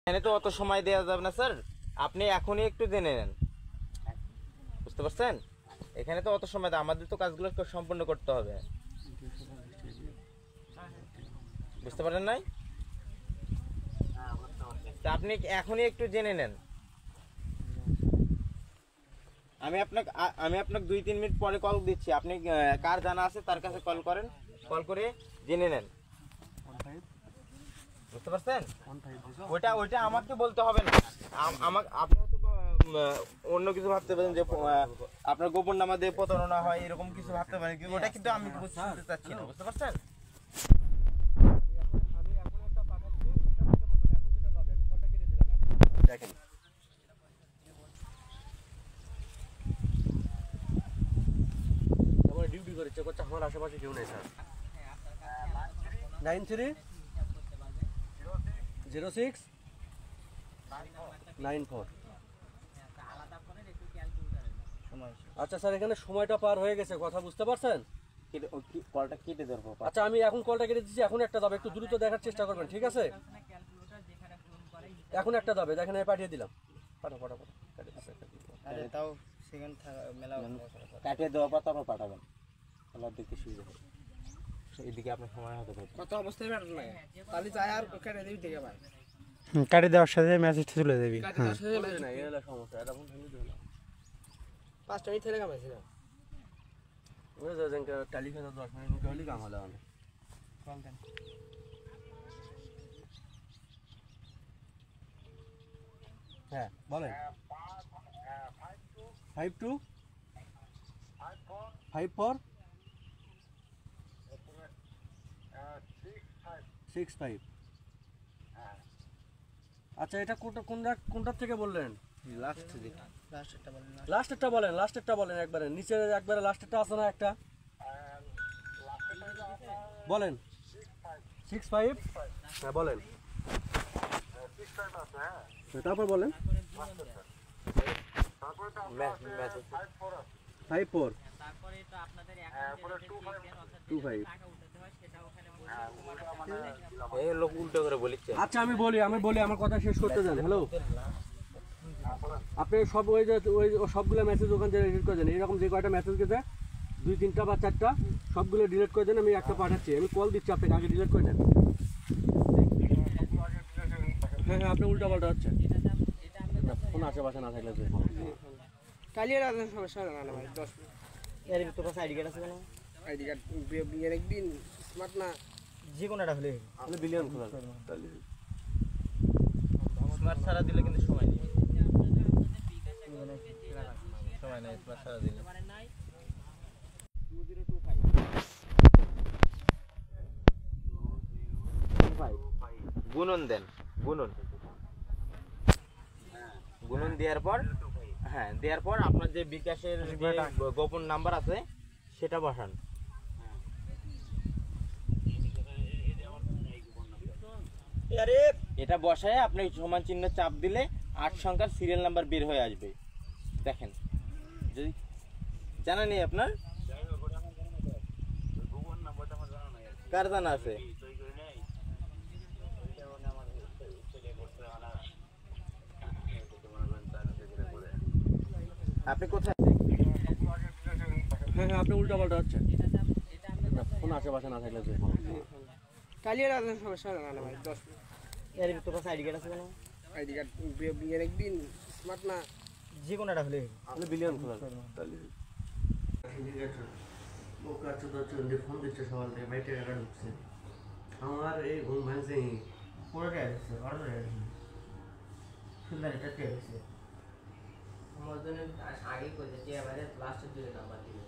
এখানে তো অত সময় দেওয়া যাবে না স্যার, আপনি এখনই একটু জেনে নেন, বুঝতে পারছেন? এখানে তো অত সময় দেয়, আমাদের তো কাজগুলো সম্পূর্ণ করতে হবে, বুঝতে পারেন নাই? তা আপনি এখনই একটু জেনে নেন। আমি আপনাকে 2-3 মিনিট পরে কল দিচ্ছি, আপনি কার জানা আছে তার কাছে কল করেন, কল করে জেনে নেন, বুঝতে পারছেন? ওইটা আমাকে বলতে হবে না, আমাকে আপনি হয়তো অন্য কিছু ভাবতে পারেন যে আপনার গোপন নামা দিয়ে প্রতারণা হয়, এরকম কিছু ভাবতে পারেন, কিন্তু ওটা কিন্তু আমি বুঝতে চাচ্ছি না, বুঝতে পারছেন? দেখেন ডিউটি করে চেক করছে, আমার আশেপাশে কেউ নেই স্যার। 930694। আচ্ছা স্যার, এখানে সময়টা পার হয়ে গেছে, কথা বুঝতে পারছেন? কলটা কেটে ধরবো। আচ্ছা, আমি এখন কলটা কেটে দিচ্ছি, এখন একটা যাবে, একটু দ্রুত দেখার চেষ্টা করবেন, ঠিক আছে? এখন একটা যাবে, দেখেন আমি পাঠিয়ে দিলাম। তাও সেকেন্ড মেলা কাটিয়ে দেওয়ার পর তারপর পাঠাবেন, তাহলে দেখতে সুবিধা হবে। এদিকে আপনার সময় হতে পারে কত অবস্থায় ব্যাটার লাগে তাহলে চাই আর কেটে দিবি থেকে ভাই কাটি দেওয়ার সাথে মেসেজটা তুলে দেবি। না, এই হলো সমস্যা, এটা ফোন ফেলে দিও না। 5 মিনিট থেকে কামাইছিল ওই যে যেনকে টেলিফোনে 10 মিনিট মুখে হলি কাম হলো না। কল দেন। হ্যাঁ বলেন। 52 54 65। আচ্ছা, এটা কোনটা থেকে বললেন? লাস্টেরটা বলেন একবারে নিচে, একবারে লাস্টেরটা আছে না একটা, বলেন। 65। হ্যাঁ বলেন, তারপর বলেন। 54 25। এই লোক উল্টো করে বলিচ্ছে। আচ্ছা আমি বলি আমার কথা শেষ করতে দেন। হ্যালো, আপনি সব ওই সবগুলো মেসেজ ওখান থেকে ডিলিট করে দেন, এরকম যে কয়টা মেসেজ গেছে 2-3টা বা 4টা সবগুলো ডিলিট করে দেন। আমি একটা পাঠাচ্ছি, আমি কল দিচ্ছি আপনাকে, আগে ডিলিট করে দেন। হ্যাঁ আপনি উল্টা পাল্টা হচ্ছে, ফোন আশেপাশে না থাকলে কালিয়ে রাখবেন সমস্যা হবে না ভাই 10 মিনিট এর ভিতরে আইডি কার্ড আছে কেন? আইডি কার্ড বিয়ের একদিন স্মার্ট না যে কোনোটা হলে আপনি বিলিয়ন খোলা স্মার্ট ছাড়া দিলে কিন্তু সময় নেই, সময় নেই স্মার্ট ছাড়া দিলে। 2025 গুণন দেন, গুণন দেওয়ার পর, হ্যাঁ দেওয়ার পর আপনার যে বিকাশের যে গোপন নাম্বার আছে সেটা বসান। এটা বসায় আপনি সমান চিহ্ন চাপ দিলে 8 সংখ্যার সিরিয়াল নাম্বার বের হয়ে আসবে। দেখেন, যদি জানা নেই আপনার, কার জানা আছে? আপনি কোথায়? হ্যাঁ আপনি উল্টা পাল্টা হচ্ছে, ফোন আশেপাশে না থাকলে কালিয়ে রাখবেন সমস্যা হবে না ভাই 10 মিনিট এর ভিতরে আইডি কার্ড আছে কেন? আইডি কার্ড বিয়ের একদিন স্মার্ট না যে কোনোটা হলে আপনি বিলিয়ন খোলা ফোন দিচ্ছে সকাল থেকে, ভাই টাকা ঢুকছে আমার, এই ঘুম ভাঙছে পুরোটা আছে, অর্ডার আছে, সুন্দর এটা আছে আমার জন্য। আগে কইতে যে আমাদের লাস্টের দিকে নাম্বার দিবে।